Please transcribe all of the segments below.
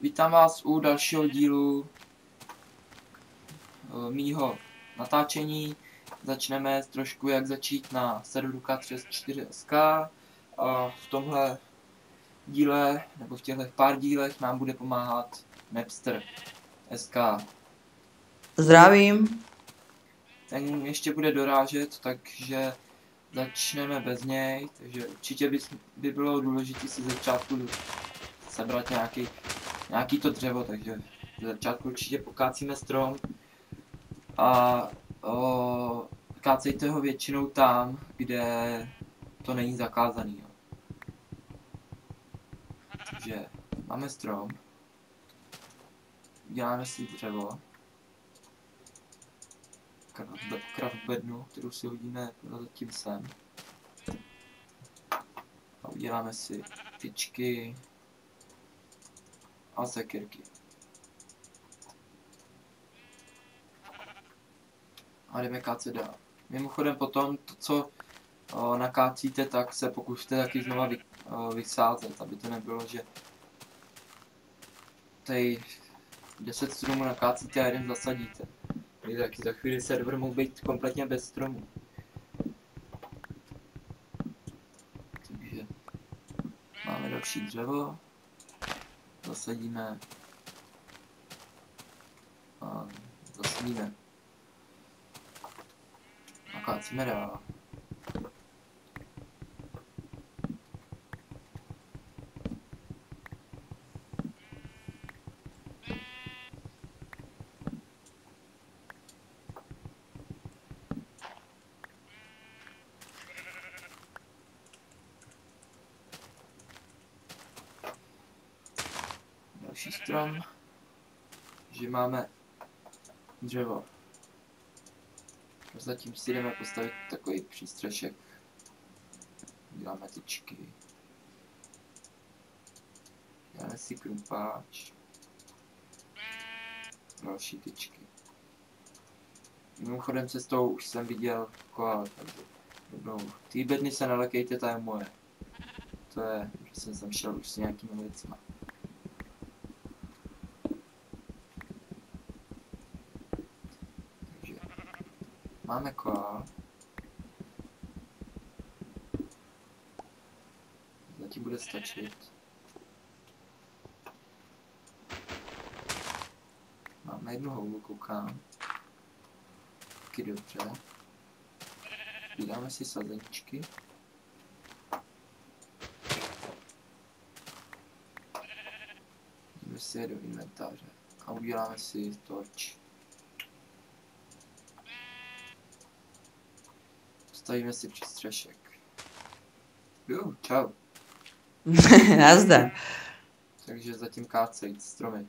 Vítám vás u dalšího dílu mýho natáčení. Začneme trošku jak začít na serveru K34SK. A v tomhle díle, nebo v těchto pár dílech nám bude pomáhat Napster SK. Zdravím. Ten ještě bude dorážet, takže začneme bez něj. Takže určitě by bylo důležité si začátku sebrat nějaký to dřevo, takže v začátku určitě pokácíme strom a kácejte ho většinou tam, kde to není zakázaný. Jo. Takže máme strom, děláme si dřevo, craft bednu, kterou si hodíme zatím sem a uděláme si tyčky a sekyrky. A jdeme kácet dál. Mimochodem potom to, co nakácíte, tak se pokuste taky znova vysázet, aby to nebylo, že tady 10 stromů nakácíte a jeden zasadíte. Takže taky za chvíli server mohl být kompletně bez stromů. Takže máme další dřevo, zasadíme a zasadíme. Nakácíme dál. Další strom, že máme dřevo. Zatím si jdeme postavit takový přístřešek. Děláme tyčky. Děláme si krumpáč. Další tyčky. Mimochodem cestou už jsem viděl koala, takže rovnou. Ty bedny se nelekejte, ta je moje. To je, že jsem sem šel už s nějakými věcma. Takže máme koala. Zatím bude stačit. Máme jednu houlu, koukám. Taky dobře. Vydáme si sazeničky. Jdeme si je do inventáře. A uděláme si torč. Postavíme si přístřešek. Jo, čau. Nazdar. Takže zatím kácej stromy.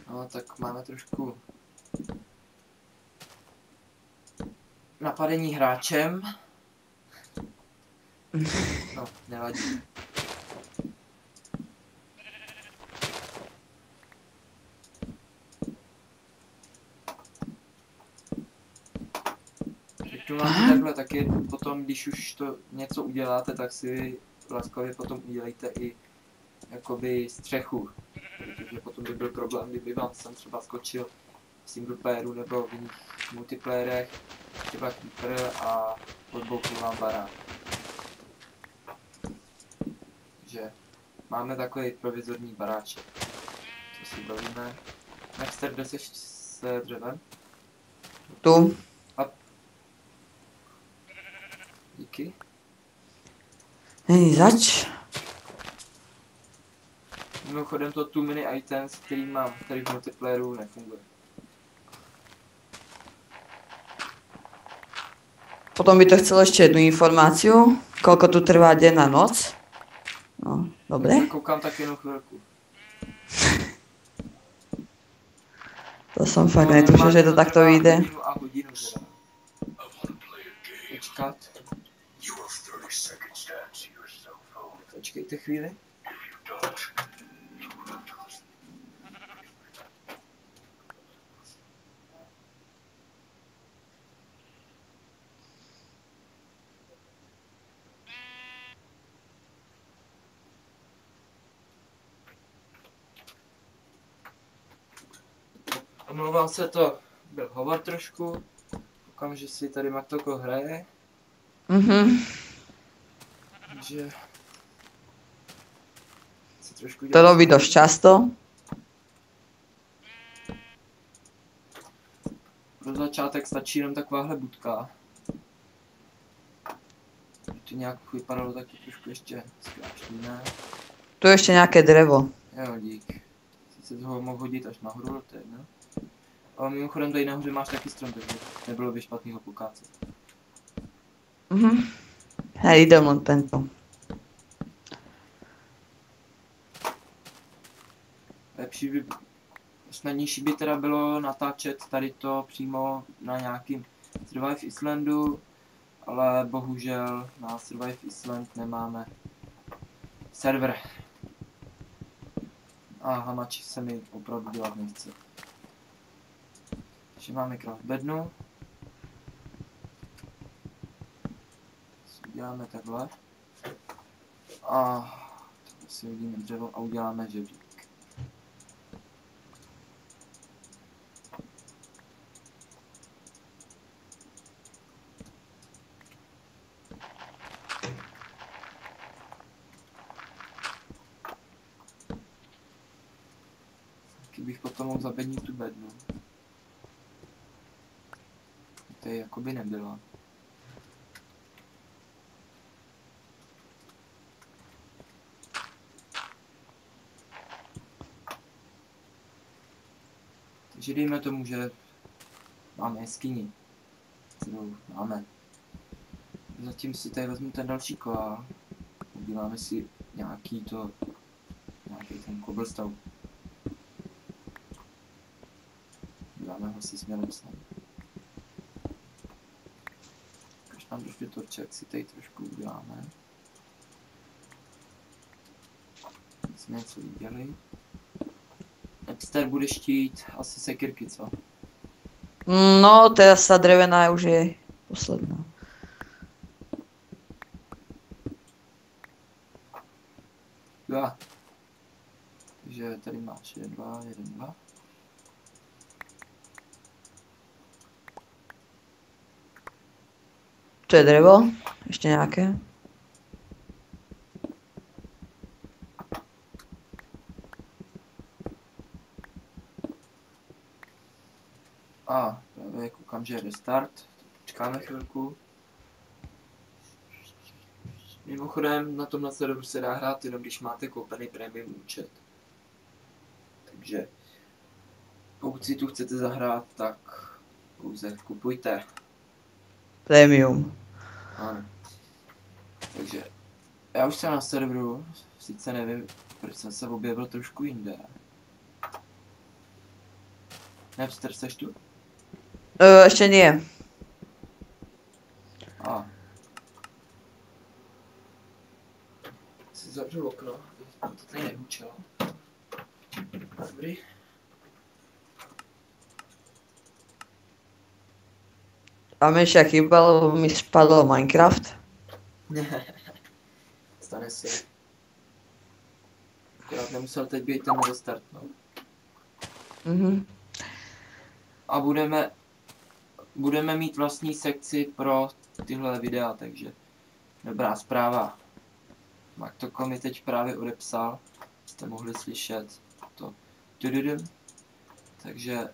No tak máme trošku napadení hráčem. No, nevadí. Řeknu vám takhle, taky potom, když už to něco uděláte, tak si laskavě potom udělejte i jakoby střechu. Protože potom by byl problém, kdyby vám sem třeba skočil v single playeru nebo v jiných multiplayerech, třeba creeper a odboukl vám barák. Takže máme takový provizorní baráček. Co si bavíme. Napster, kde jsi s dřevem? Tu. A... Díky. Není zač. Mimochodem to 2 mini items, který mám, který v multiplayeru nefunguje. Potom by to chcelo ještě jednu informáciu. Koľko tu trvá deň a noc? No, dobre. Koukám tak jenom chvilku. To jsem fakt netušil, že to takto vyjde. Hodinu a hodinu teda. Počkat. Počkejte chvíli. Omlouvám se, to byl hovor trošku. Koukám, že si tady Matoko hraje. Takže... si trošku To robí dost často. Pro začátek stačí jenom takováhle budka. To nějak vypadalo taky trošku ještě zkráštěné. Tu ještě nějaké dřevo. Jo, dík. Sice toho mohl hodit až nahoru, to je jedno. Ale mimochodem tady nahoře máš taky strom, takže nebylo by špatný ho pokácet. Hej, jdem len tento. Lepší by... Snadnější by teda bylo natáčet tady to přímo na nějakým Survive Islandu, ale bohužel na Survive Island nemáme server. A hamači se mi opravdu dělat nechce. Takže máme craft bednu. Uděláme takhle. A tak si hodíme dřevo a uděláme žebřík. Bych potom mohl zabednit tu bednu. To je jakoby nebylo. Takže dejme tomu, že máme jeskyni, kterou máme. Zatím si tady vezmu ten další kola. Uděláme si nějaký ten cobblestone. Dáme ho si směrem sem. Když tam trošku torček si tady trošku uděláme. Jsme něco viděli. Epster bude štít asi sekirky, co? No, teraz ta drevená už je posledná. Dva. Takže tady máš 1, 2, 1, 2. To je dřevo? Ještě nějaké? A právě koukám, že je restart. Počkáme chvilku. Mimochodem na tomhle serveru se dá hrát jenom když máte koupený premium účet. Takže pokud si tu chcete zahrát, tak pouze kupujte. Premium. Ano. Takže já už jsem na serveru, sice nevím, proč jsem se objevil trošku jinde. Napster, seš tu? Ještě nie. A. Si zavřu okno, aby to tady nehučelo. Dobrý. A mi ještě chýbalo, lebo mi spadl Minecraft. Stane se. Akorát nemusel teď být ten restart, no. A budeme mít vlastní sekci pro tyhle videa, takže dobrá zpráva. Maktoko mi teď právě odepsal, jste mohli slyšet to. Takže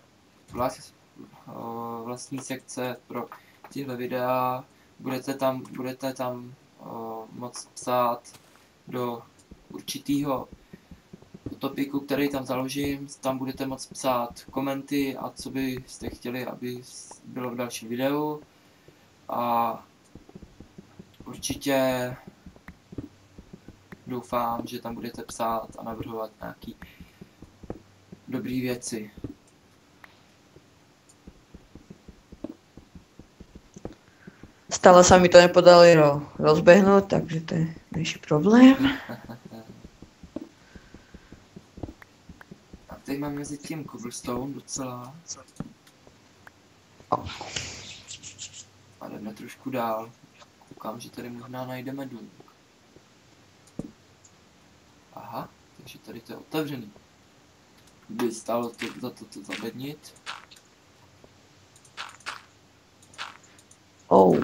vlastní sekce pro tyhle videa, budete tam moct psát do určitého topiku, který tam založím, tam budete moct psát komenty a co byste chtěli, aby bylo v dalším videu. A určitě doufám, že tam budete psát a navrhovat nějaký dobrý věci. Stále sa mi to nepodali rozbehnúť, takže to je menší problém. A tady mám mezi tím cobblestone docela. A jdeme trošku dál. Koukám, že tady možná najdeme dům. Aha, takže tady to je otevřený. By stálo to za to zabednit. Oh.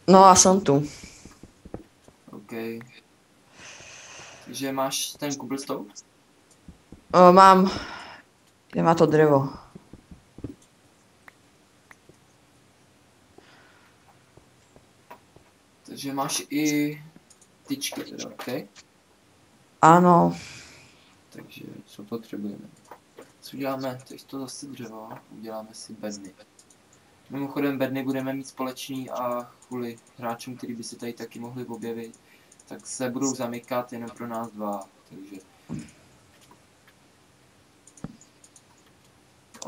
No a som tu. OK. Takže máš ten cobblestone? Mám... Kde má to drevo? Takže máš i tyčky teda, OK? Áno. Takže co potřebujeme? Co uděláme? Teď to zase dřevo, uděláme si bedny. Mimochodem bedny budeme mít společný a kvůli hráčům, kteří by se tady taky mohli objevit, tak se budou zamykat jenom pro nás dva, takže...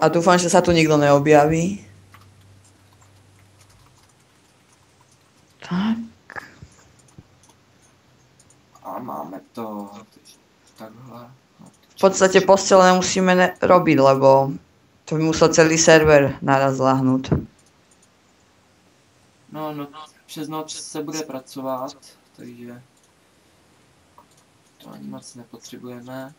A dúfam, že sa tu nikto neobjaví. Tak. A máme to, takže takhle. V podstate postele nemusíme robiť, lebo to by musel celý server naraz lahnúť. No, přes noc se bude pracovat, takže to ani moc nepotřebujeme.